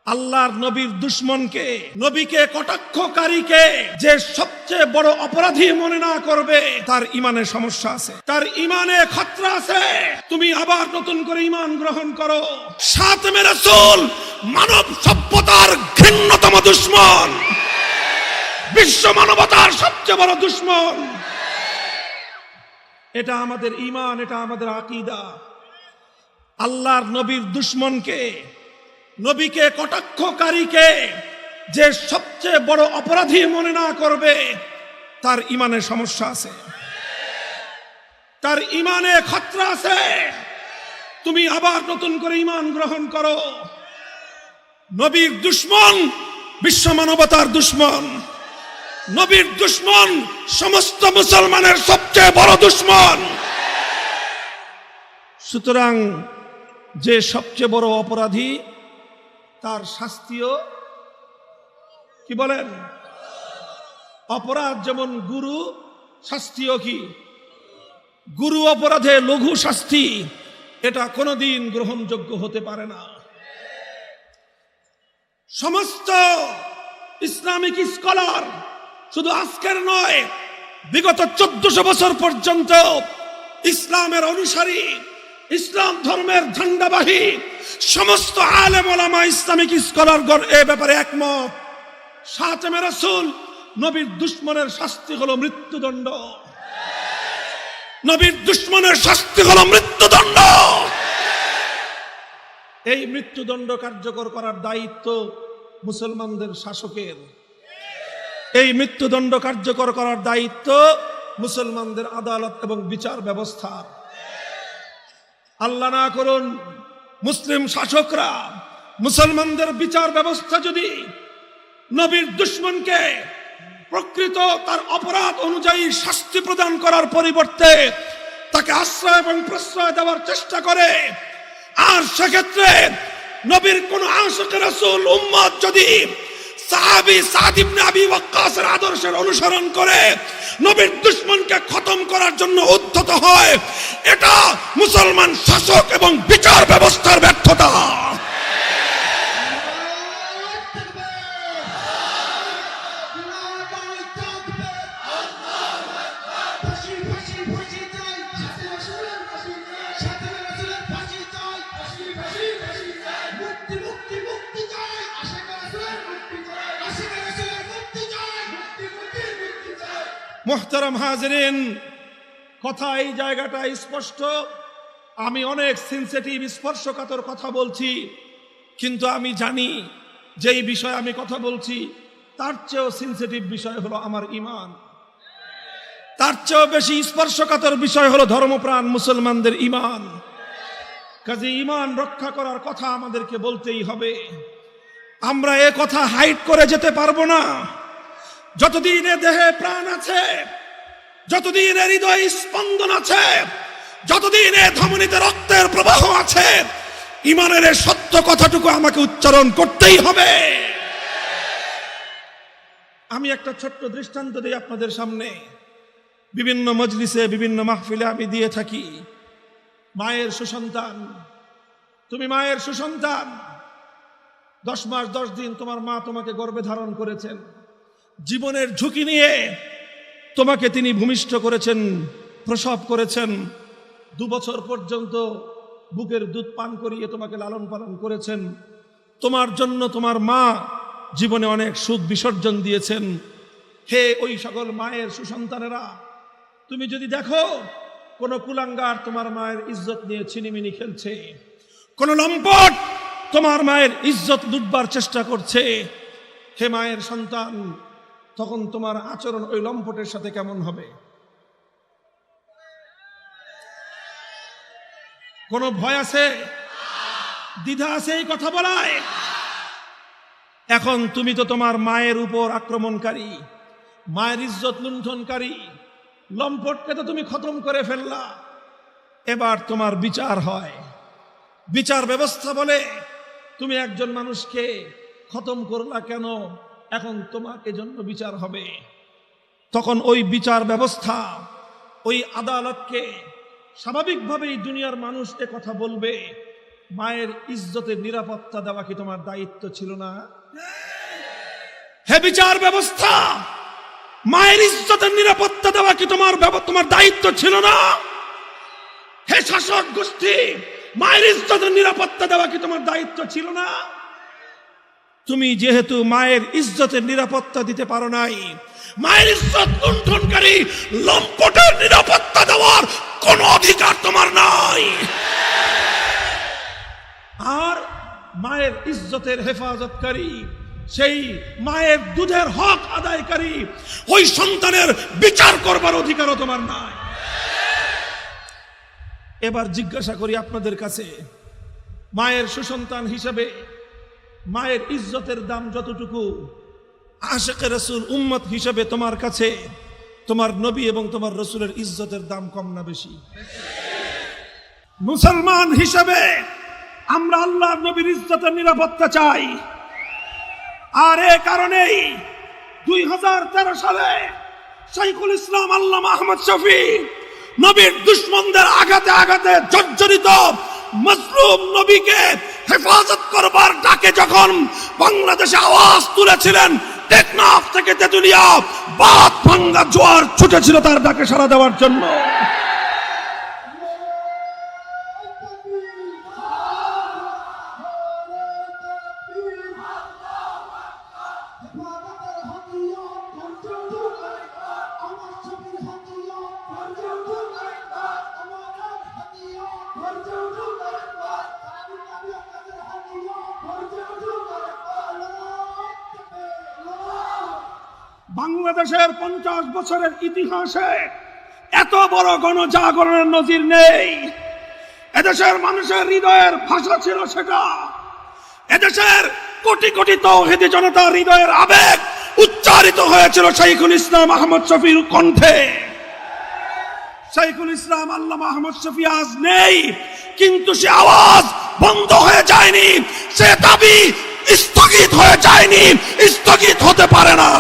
আল্লাহর নবীর দুশমনকে, নবীকে কটাক্ষকারীকে যে সবচেয়ে বড় অপরাধী মনে না করবে, তার ইমানে সমস্যা আছে, তার ইমানে খতরা আছে। তুমি আবার নতুন করে ইমান গ্রহণ করো। খাতেমে রাসূল মানব সভ্যতার ঘৃণ্যতম দুশমন, বিশ্ব মানবতার সবচেয়ে বড় দুশমন। এটা আমাদের ইমান, এটা আমাদের আকীদা। আল্লাহর নবীর দুশমনকে, নবীকে কটাক্ষকারীকে যে সবচেয়ে বড় অপরাধী মনে না করবে, তার ইমানে সমস্যা আছে, তার ইমানে খতরা আছে। তুমি আবার নতুন করে ইমান গ্রহণ করো। নবীর দুশমন বিশ্ব মানবতার দুশমন, নবীর দুশমন সমস্ত মুসলমানের সবচেয়ে বড় দুশমন। সুতরাং যে সবচেয়ে বড় অপরাধী, তার শাস্তিও কি বলেন? অপরাধ যেমন গুরু, শাস্তিও কি গুরু। অপরাধে লঘু শাস্তি, এটা কোনোদিন গ্রহণযোগ্য হতে পারে না। সমস্ত ইসলামিক স্কলার, শুধু আজকের নয়, বিগত 1400 বছর পর্যন্ত ইসলামের অনুসারী, ইসলাম ধর্মের ঝান্ডাবাহী সমস্ত আলেম ওলামা, ইসলামিক স্কলারগণ এ ব্যাপারে একমত। খাতেমে রাসূল নবীর দুশমনের শাস্তি হলো মৃত্যুদণ্ড। নবীর দুশমনের শাস্তি হলো মৃত্যুদণ্ড। এই মৃত্যুদণ্ড কার্যকর করার দায়িত্ব মুসলমানদের শাসকের। এই মৃত্যুদণ্ড কার্যকর করার দায়িত্ব মুসলমানদের আদালত এবং বিচার ব্যবস্থার। আল্লাহ না করুন মুসলিম শাসকরা মুসলমানদের বিচার ব্যবস্থা যদি নবীর দুশমনকে প্রকৃত তার অপরাধ অনুযায়ী শাস্তি প্রদান করার পরিবর্তে তাকে আশ্রয় এবং প্রশ্রয় দেওয়ার চেষ্টা করে, আর সেক্ষেত্রে নবীর কোন আশিক রাসূল উম্মত যদি সাহাবী সাদ ইবনে আবি ওয়াক্কাসের আদর্শের অনুসরণ করে নবীর দুশমনকে খতম করার জন্য উদ্যত হয়, এটা মুসলমান শাসক এবং বিচার ব্যবস্থার ব্যর্থতা। মুহতারাম হাজিরিন, কথা এই জায়গাটা স্পষ্ট। আমি অনেক সেনসিটিভ, স্পর্শকাতর কথা বলছি, কিন্তু আমি জানি যে এই বিষয়ে আমি কথা বলছি তার চেয়েও সেনসিটিভ বিষয় হলো আমার ইমান, তার চেয়েও বেশি স্পর্শকাতর বিষয় হলো ধর্মপ্রাণ মুসলমানদের ইমান। কাজে ইমান রক্ষা করার কথা আমাদেরকে বলতেই হবে। আমরা এ কথা হাইড করে যেতে পারবো না। যতদিন এ দেহে প্রাণ আছে, যতদিন এ হৃদয় স্পন্দন আছে, যতদিন এ ধমনীতে রক্তের প্রবাহ আছে, ইমানের সত্য কথাটুকু আমাকে উচ্চারণ করতেই হবে। আমি একটা ছোট্ট দৃষ্টান্ত দিই আপনাদের সামনে। বিভিন্ন মজলিসে, বিভিন্ন মাহফিলে আমি দিয়ে থাকি। মায়ের সুসন্তান, তুমি মায়ের সুসন্তান, 10 মাস 10 দিন তোমার মা তোমাকে গর্ভে ধারণ করেছেন, জীবনের ঝুঁকি নিয়ে তোমাকে তিনি ভূমিষ্ঠ করেছেন, প্রসব করেছেন, 2 বছর পর্যন্ত বুকের দুধ পান করিয়ে তোমাকে লালন পালন করেছেন। তোমার জন্য তোমার মা জীবনে অনেক সুখ বিসর্জন দিয়েছেন। হে ওই সকল মায়ের সুসন্তানেরা, তুমি যদি দেখো কোন কুলাঙ্গার তোমার মায়ের ইজ্জত নিয়ে ছিনিমিনি খেলছে, কোন লম্পট তোমার মায়ের ইজ্জত লুটবার চেষ্টা করছে, হে মায়ের সন্তান, তখন তোমার আচরণ ওই লম্পটের সাথে কেমন হবে? কোন ভয় আছে? দ্বিধা আছে এই কথা বলায়? এখন তুমি তো তোমার মায়ের উপর আক্রমণকারী, মায়ের ইজ্জত লুণ্ঠনকারী লম্পটকে তো তুমি খতম করে ফেললা। এবার তোমার বিচার হয়। বিচার ব্যবস্থা বলে তুমি একজন মানুষকে খতম করলা কেন, এখন তোমাকে জন্য বিচার হবে। তখন ওই বিচার ব্যবস্থা, ওই আদালতকে স্বাভাবিকভাবেই দুনিয়ার মানুষ এ কথা বলবে, মায়ের ইজ্জতের নিরাপত্তা দেওয়া কি তোমার দায়িত্ব ছিল না? হে বিচার ব্যবস্থা, মায়ের ইজ্জতের নিরাপত্তা দেওয়া কি তোমার দায়িত্ব ছিল না? হে শাসক গোষ্ঠী, মায়ের ইজ্জতের নিরাপত্তা দেওয়া কি তোমার দায়িত্ব ছিল না? তুমি যেহেতু মায়ের ইজ্জতের নিরাপত্তা দিতে পারো নাই, মায়ের ইজ্জত লুণ্ঠনকারী লম্পটের নিরাপত্তা দেওয়ার কোন অধিকার তোমার নাই। আর মায়ের ইজ্জতের হেফাজতকারী, সেই মায়ের দুধের হক আদায়কারী ওই সন্তানের বিচার করবার অধিকারও তোমার নাই। এবার জিজ্ঞাসা করি আপনাদের কাছে, মায়ের সুসন্তান হিসেবে মায়ের ইজ্জতের দাম যতটুকু, আশিকে রাসূল উম্মত হিসেবে তোমার কাছে তোমার নবী এবং তোমার রাসূলের ইজ্জতের দাম কম না বেশি? মুসলমান হিসেবে আমরা আল্লাহর নবীর ইজ্জতের নিরাপত্তা চাই। আর এ কারণেই 2013 সালে শাইখুল ইসলাম আল্লামা আহমদ শফী নবীর দুশমনদের আঘাতে আঘাতে জর্জরিত মজলুম নবীকে হেফাজত করবার ডাকে যখন বাংলাদেশে আওয়াজ তুলেছিলেন, টেকনাফ থেকে তেতুলিয়া বাদ ভাঙ্গা জোয়ার ছুটেছিল তার ডাকে সাড়া দেওয়ার জন্য। বাংলাদেশের 50 বছরের ইতিহাসে এত বড় গণজাগরণের নজির নেই। এদেশের মানুষের হৃদয়ের ভাষা ছিল সেটা। এদেশের কোটি কোটি তাওহীদি জনতার হৃদয়ের আবেগ উচ্চারিত হয়েছিল শাইখুল ইসলাম আহমদ শফীর কণ্ঠে। শাইখুল ইসলাম আল্লামা আহমদ শফী আজ নেই, কিন্তু সে আওয়াজ বন্ধ হয়ে যায়নি, সে দাবি স্থগিত হয়ে যায়নি, স্থগিত হতে পারে না।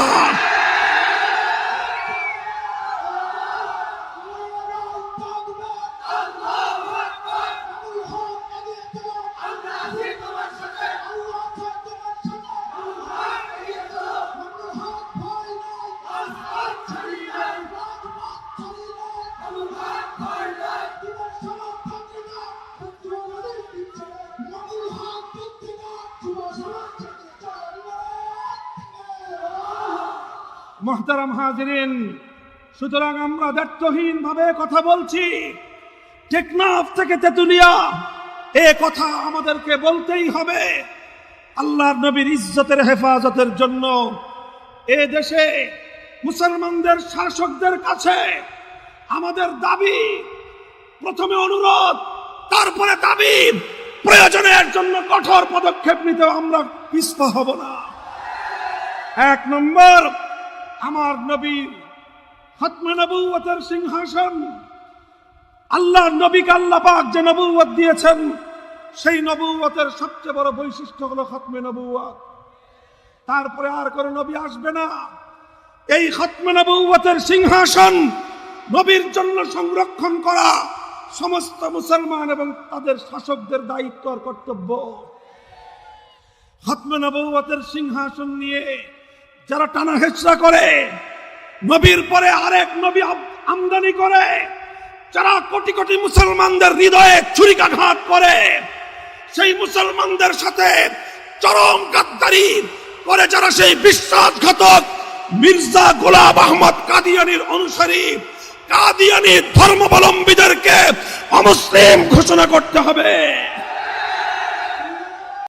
মুহতারাম হাজিরিন, সুতরাং আমরা দায়িত্বহীন ভাবে কথা বলছি। টেকনাফ থেকে তেতুলিয়া এ কথা আমাদেরকে বলতেই হবে। আল্লাহর নবীর ইজ্জতের হেফাজতের জন্য এ দেশে মুসলমানদের শাসকদের কাছে আমাদের দাবি, প্রথমে অনুরোধ, তারপরে দাবি, প্রয়োজনের জন্য কঠোর পদক্ষেপ নিতে আমরা পিছপা হব না। 1 নম্বর, আমার নবীর খতমে নবুয়তের সিংহাসন, আল্লাহর নবীকে আল্লাহ পাক যে নবুয়ত দিয়েছেন, সেই নবুয়তের সবচেয়ে বড় বৈশিষ্ট্য হলো খতমে নবুয়ত। তারপরে আর কোনো নবী আসবে না। এই খতমে নবুয়তের সিংহাসন নবীর জন্য সংরক্ষণ করা সমস্ত মুসলমান এবং তাদের শাসকদের দায়িত্ব আর কর্তব্য। খতমে নবুয়তের সিংহাসন নিয়ে যারা টানা হেচড়া করে, নবীর পরে আরেক নবী আমদানি করে, যারা কোটি কোটি মুসলমানদের হৃদয়ে ছুরিকাঘাত করে, সেই মুসলমানদের সাথে চরম গাদ্দারি করে যারা সেই বিশ্বাসঘাতক মির্জা গোলাম আহমদ কাদিয়ানির অনুসারী, কাদিয়ানি ধর্মাবলম্বীদেরকে অমুসলিম ঘোষণা করতে হবে।